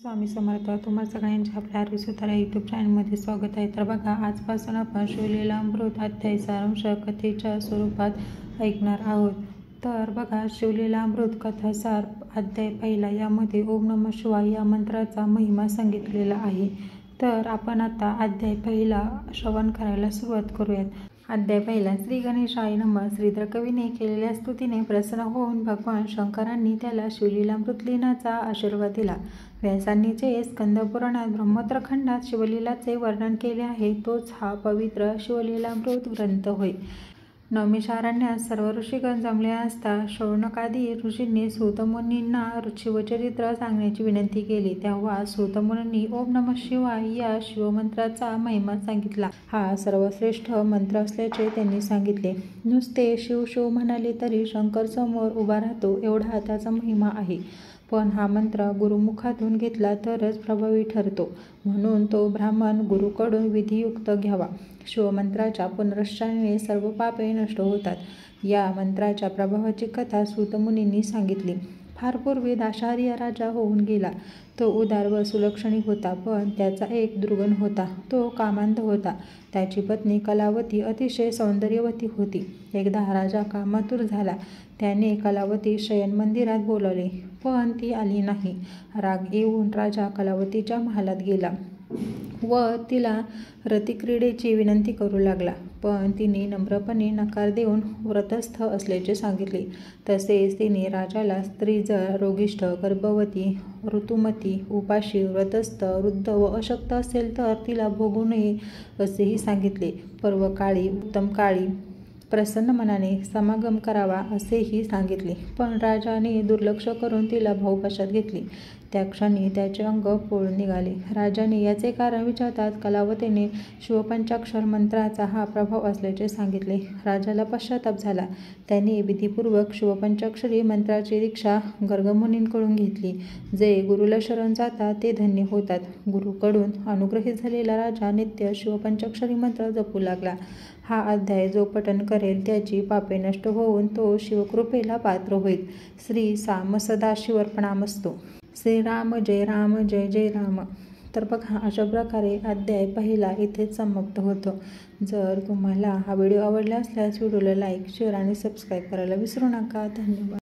स्वामी समर्थ. तुम्हा सगळ्यांच्या आपल्या आरोग्य सुधारा यूट्यूब चॅनलमध्ये स्वागत आहे. तर बघा, आजपासून आपण शिवलीलामृत अध्याय सारांश कथेच्या स्वरूपात ऐकणार आहोत. तर बघा, शिवलीलामृत कथासार अध्याय पहिला यामध्ये ओम नमः शिवाय या मंत्राचा महिमा सांगितलेला आहे. तर आपण आता अध्याय पहिला श्रवण करायला सुरुवात करूयात. अध्याय पहिला. श्री गणेशाय नमः. श्रीधर कवीने केलेल्या स्तुतीने प्रसन्न होऊन भगवान शंकरांनी त्याला शिवलीलामृत लिहिण्याचा आशीर्वाद दिला. व्यासांनी जे स्कंदपुराणात ब्रह्मोत्तर खंडात शिवलीलाचे वर्णन केले आहे तोच हा पवित्र शिवलीलामृत ग्रंथ होय. नैमिषारण्यात सर्व ऋषीगण जमले असता शौनकादी ऋषींनी सूतमुनींना शिवचरित्र सांगण्याची विनंती केली. तेव्हा सूतमुनींनी ओम नमः शिवाय या शिवमंत्राचा महिमा सांगितला. हा सर्वश्रेष्ठ मंत्र असल्याचे त्यांनी सांगितले. नुसते शिव शिव म्हणाले तरी शंकर समोर उभा राहतो एवढा त्याचा महिमा आहे. पण हा मंत्र गुरुमुखातून घेतला तरच प्रभावी ठरतो, म्हणून तो ब्राह्मण गुरुकडून विधियुक्त घ्यावा. शिवमंत्राच्या पुनरुच्चाराने सर्व पापे नष्ट होतात. या मंत्राच्या प्रभावाची कथा सूतमुनींनी सांगितली. फार पूर्वी दाशार्य राजा होऊन गेला. तो उदार व सुलक्षणी होता, पण त्याचा एक दुर्गुण होता. तो कामांध होता. त्याची पत्नी कलावती अतिशय सौंदर्यवती होती. एकदा राजा कामातुर झाला. त्याने कलावती शयनमंदिरात बोलावले, पण ती आली नाही. राग येऊन राजा कलावतीच्या महालात गेला व तिला रतिक्रीडेची विनंती करू लागला. पण तिने नम्रपणे नकार देऊन व्रतस्थ असल्याचे सांगितले. तसेच तिने राजाला स्त्री जर रोगिष्ठ, गर्भवती, ऋतुमती, उपाशी, व्रतस्थ, वृद्ध व अशक्त असेल तर तिला भोगू नये असेही सांगितले. पर्वकाळी, उत्तम काळी प्रसन्न मनाने समागम करावा असेही सांगितले. पण राजाने दुर्लक्ष करून तिला भाऊपाशात घेतली. त्या क्षणी त्याचे अंग पोळून निघाले. राजाने याचे कारण विचारतात कलावतीने शिवपंचाक्षर मंत्राचा हा प्रभाव असल्याचे सांगितले. राजाला पश्चाताप झाला. त्याने विधिपूर्वक शिवपंचाक्षरी मंत्राची दीक्षा गर्गमुनींकडून घेतली. जे गुरुला शरण जातात ते धन्य होतात. गुरुकडून अनुग्रहित झालेला राजा नित्य शिवपंचाक्षरी मंत्र जपू लागला. हा अध्याय जो पठण करेल त्याची पापे नष्ट होऊन तो शिवकृपेला पात्र होईल. श्री साम सदाशिवर्पणामस्तु. श्रीराम जय राम जय जय राम. तर बघा, अशा प्रकारे अध्याय पहिला इथेच समाप्त होतो. जर तुम्हाला हा व्हिडिओ आवडला असल्यास व्हिडिओला लाईक, शेअर आणि सबस्क्राईब करायला विसरू नका. धन्यवाद.